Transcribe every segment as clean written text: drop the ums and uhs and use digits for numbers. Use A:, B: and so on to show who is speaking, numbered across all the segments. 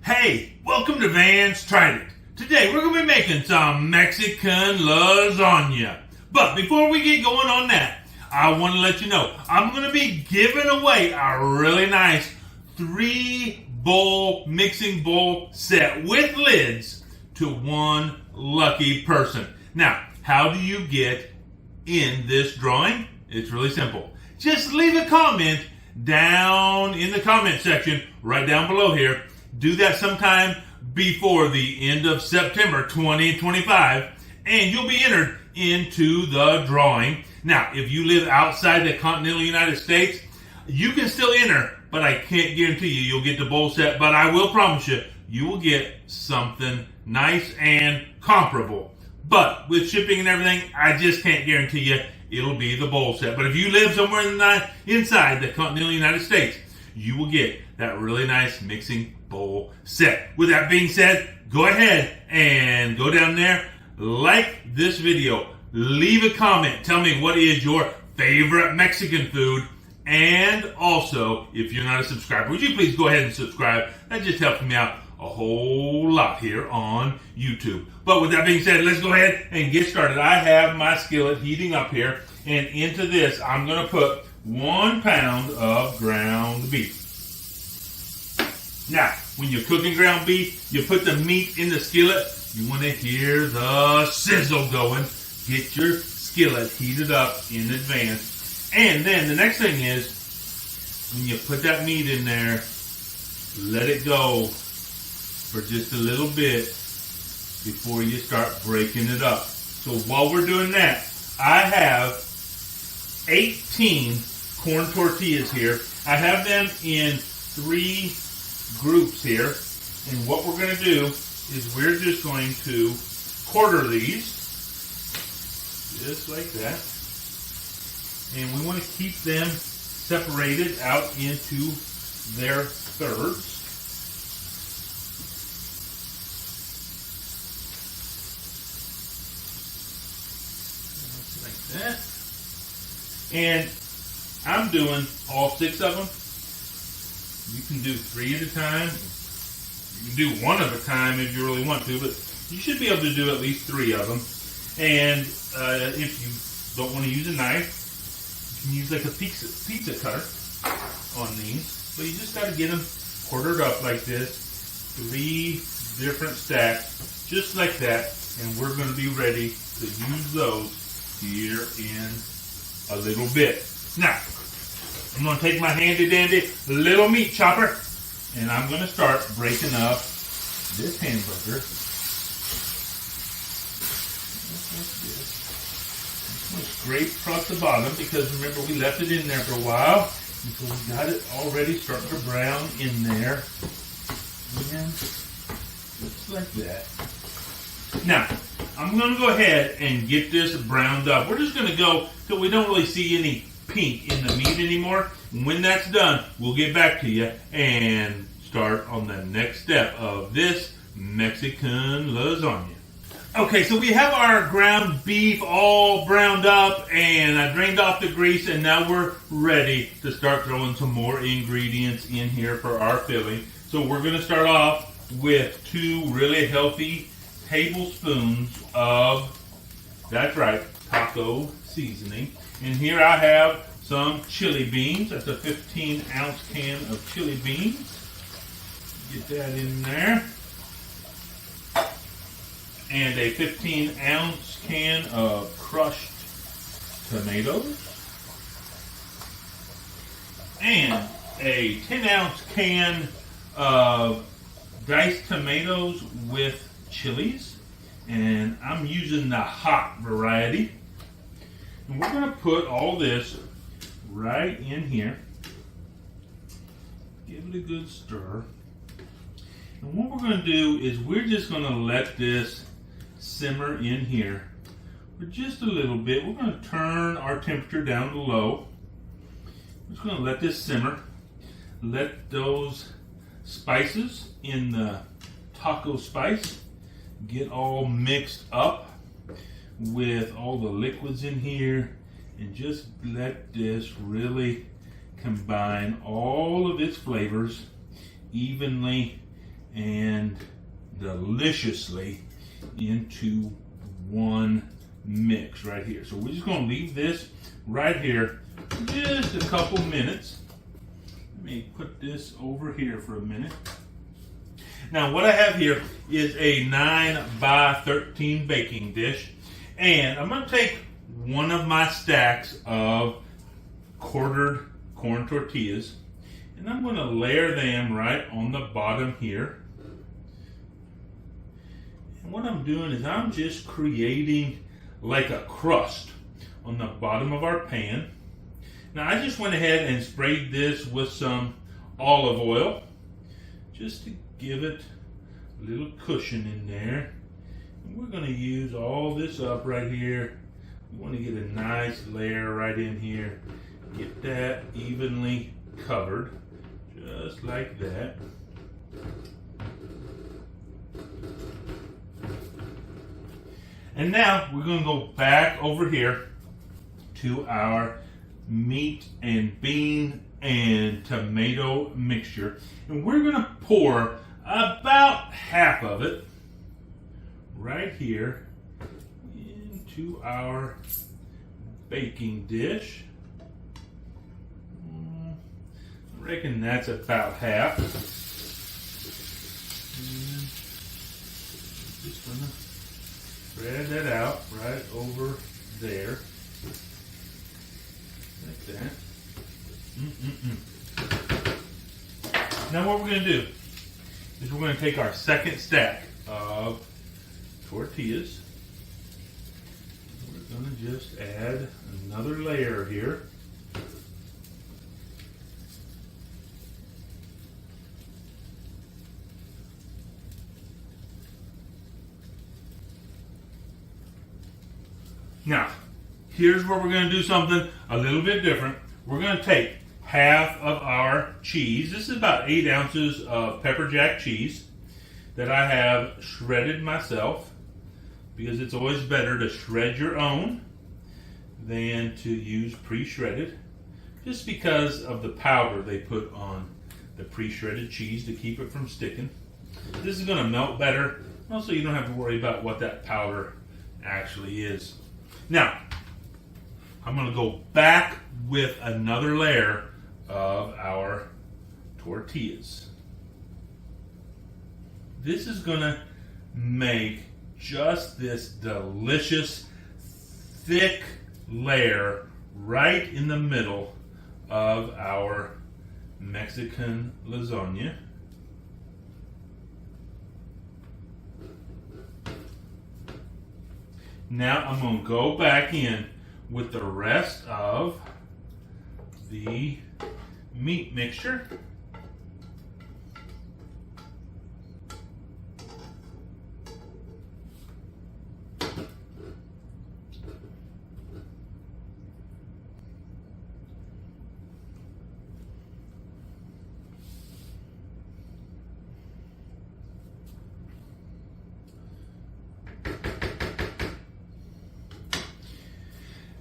A: Hey, welcome to Vance Tried It. Today we're going to be making some Mexican lasagna. But before we get going on that, I want to let you know I'm going to be giving away a really nice 3-bowl mixing bowl set with lids to one lucky person. Now, how do you get in this drawing? It's really simple. Just leave a comment down in the comment section right down below here. Do that sometime before the end of September 2025 and you'll be entered into the drawing. Now, if you live outside the continental United States, you can still enter, but I can't guarantee you'll get the bowl set, but I will promise you will get something nice and comparable. But with shipping and everything, I just can't guarantee you it'll be the bowl set. But if you live somewhere inside the continental United States, you will get that really nice mixing bowl set. With that being said, go ahead and go down there, like this video, leave a comment, tell me what is your favorite Mexican food, and also, if you're not a subscriber, would you please go ahead and subscribe? That just helps me out a whole lot here on YouTube. But with that being said, let's go ahead and get started. I have my skillet heating up here, and into this I'm going to put 1 pound of ground beef. Now, when you're cooking ground beef, you put the meat in the skillet. You want to hear the sizzle going. Get your skillet heated up in advance. And then the next thing is, when you put that meat in there, let it go for just a little bit before you start breaking it up. So while we're doing that, I have 18 corn tortillas here. I have them in 3 groups here, and what we're going to do is we're just going to quarter these just like that, and we want to keep them separated out into their thirds. Like that. And I'm doing all 6 of them. You can do 3 at a time. You can do 1 at a time if you really want to, but you should be able to do at least 3 of them. And if you don't want to use a knife, you can use like a pizza cutter on these. But you just got to get them quartered up like this. 3 different stacks, just like that. And we're going to be ready to use those here in a little bit. Now, I'm going to take my handy dandy little meat chopper and I'm going to start breaking up this hamburger. Scrape across the bottom because remember we left it in there for a while. And so we got it already starting to brown in there. And just like that. Now, I'm going to go ahead and get this browned up. We're just going to go till we don't really see any pink in the meat anymore. And when that's done, we'll get back to you and start on the next step of this Mexican lasagna. Okay, so we have our ground beef all browned up and I drained off the grease, and now we're ready to start throwing some more ingredients in here for our filling. So we're going to start off with 2 really healthy tablespoons of, that's right, taco seasoning. And here I have some chili beans. That's a 15-ounce can of chili beans. Get that in there. And a 15-ounce can of crushed tomatoes. And a 10-ounce can of diced tomatoes with chilies. And I'm using the hot variety. And we're going to put all this right in here. Give it a good stir. And what we're going to do is we're just going to let this simmer in here for just a little bit. We're going to turn our temperature down to low. We're just going to let this simmer. Let those spices in the taco spice get all mixed up with all the liquids in here, and just let this really combine all of its flavors evenly and deliciously into one mix right here. So we're just going to leave this right here just a couple minutes. Let me put this over here for a minute. Now what I have here is a 9x13 baking dish, and I'm going to take one of my stacks of quartered corn tortillas, and I'm going to layer them right on the bottom here. And what I'm doing is I'm just creating like a crust on the bottom of our pan. Now I just went ahead and sprayed this with some olive oil just to give it a little cushion in there. And we're going to use all this up right here. We want to get a nice layer right in here. Get that evenly covered, just like that. And now we're going to go back over here to our meat and bean and tomato mixture. And we're going to pour about half of it right here into our baking dish. I reckon that's about half. And just going to spread that out right over there. Like that. Now what we're going to do is we're going to take our second stack of tortillas. We're going to just add another layer here. Now, here's where we're going to do something a little bit different. We're going to take half of our cheese. This is about 8 ounces of pepper jack cheese that I have shredded myself, because it's always better to shred your own than to use pre-shredded, just because of the powder they put on the pre-shredded cheese to keep it from sticking. This is going to melt better. Also, you don't have to worry about what that powder actually is. Now, I'm going to go back with another layer of our tortillas. This is going to make just this delicious, thick layer right in the middle of our Mexican lasagna. Now I'm going to go back in with the rest of the meat mixture.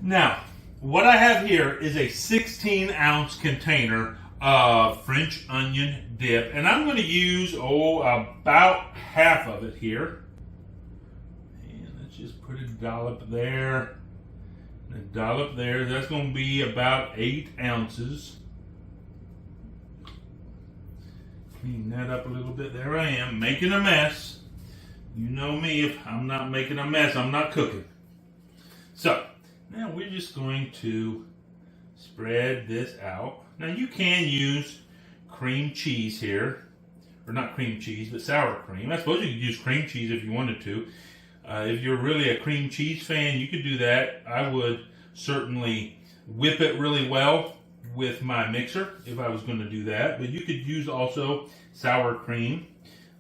A: Now, what I have here is a 16-ounce container of French onion dip, and I'm going to use, about half of it here. And let's just put a dollop there, and a dollop there. That's going to be about 8 ounces. Clean that up a little bit. There I am, making a mess. You know me, if I'm not making a mess, I'm not cooking. So, now we're just going to spread this out. Now you can use cream cheese here, or not cream cheese, but sour cream. I suppose you could use cream cheese if you wanted to. If you're really a cream cheese fan, you could do that. I would certainly whip it really well with my mixer if I was going to do that. But you could use also sour cream.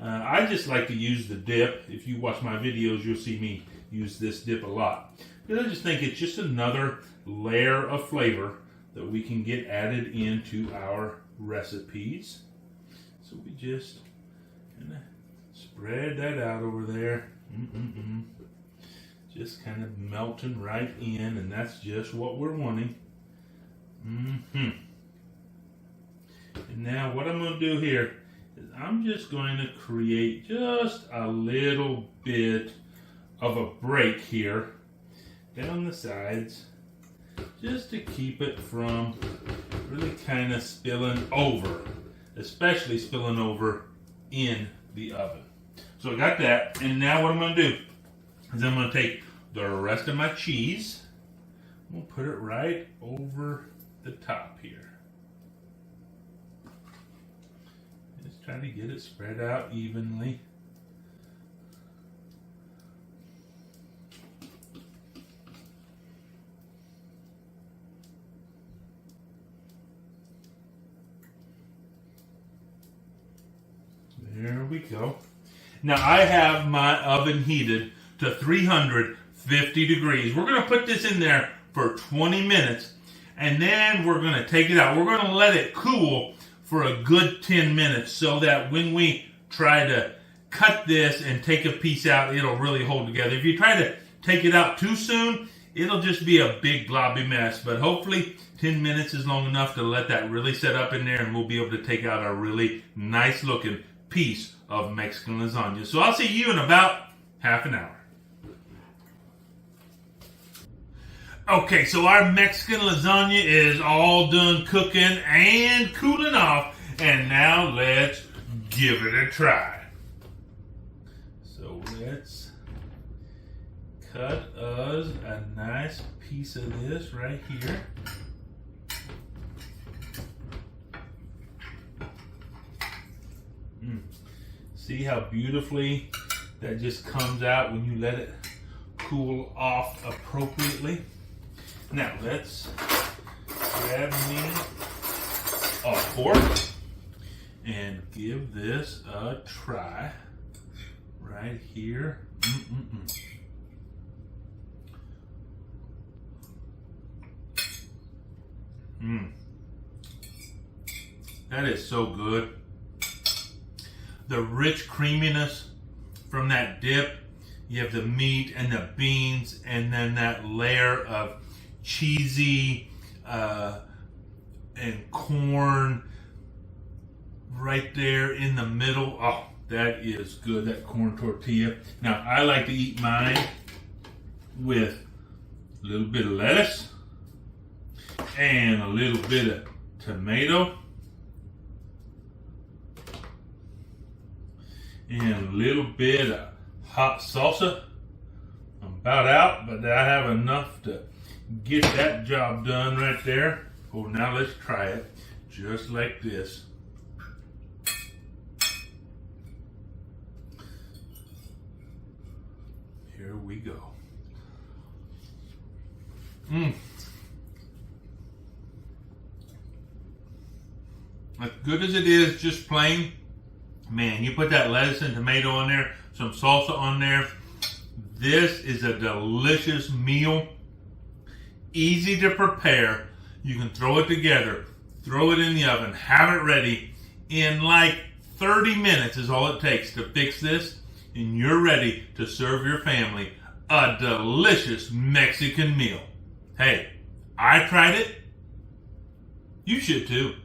A: I just like to use the dip. If you watch my videos, you'll see me use this dip a lot. Because I just think it's just another layer of flavor that we can get added into our recipes. So we just kind of spread that out over there. Just kind of melting right in, and that's just what we're wanting. And now what I'm going to do here is I'm just going to create just a little bit of a break here down the sides, just to keep it from really kind of spilling over, especially spilling over in the oven. So I got that, and now what I'm going to do is I'm going to take the rest of my cheese, we'll put it right over the top here. Just try to get it spread out evenly. There we go. Now I have my oven heated to 350 degrees. We're going to put this in there for 20 minutes and then we're going to take it out. We're going to let it cool for a good 10 minutes so that when we try to cut this and take a piece out, it'll really hold together. If you try to take it out too soon, it'll just be a big globby mess. But hopefully 10 minutes is long enough to let that really set up in there and we'll be able to take out a really nice looking piece of Mexican lasagna. So I'll see you in about half an hour. Okay, so our Mexican lasagna is all done cooking and cooling off, and now let's give it a try. So let's cut us a nice piece of this right here. See how beautifully that just comes out when you let it cool off appropriately. Now let's grab me a fork and give this a try right here. That is so good. The rich creaminess from that dip. You have the meat and the beans and then that layer of cheesy and corn right there in the middle. Oh, that is good, that corn tortilla. Now, I like to eat mine with a little bit of lettuce and a little bit of tomato and a little bit of hot salsa. I'm about out, but I have enough to get that job done right there. Oh, now let's try it just like this. Here we go. As good as it is just plain, man, you put that lettuce and tomato on there, some salsa on there. This is a delicious meal. Easy to prepare. You can throw it together, throw it in the oven, have it ready. In like 30 minutes is all it takes to fix this, and you're ready to serve your family a delicious Mexican meal. Hey, I tried it. You should too.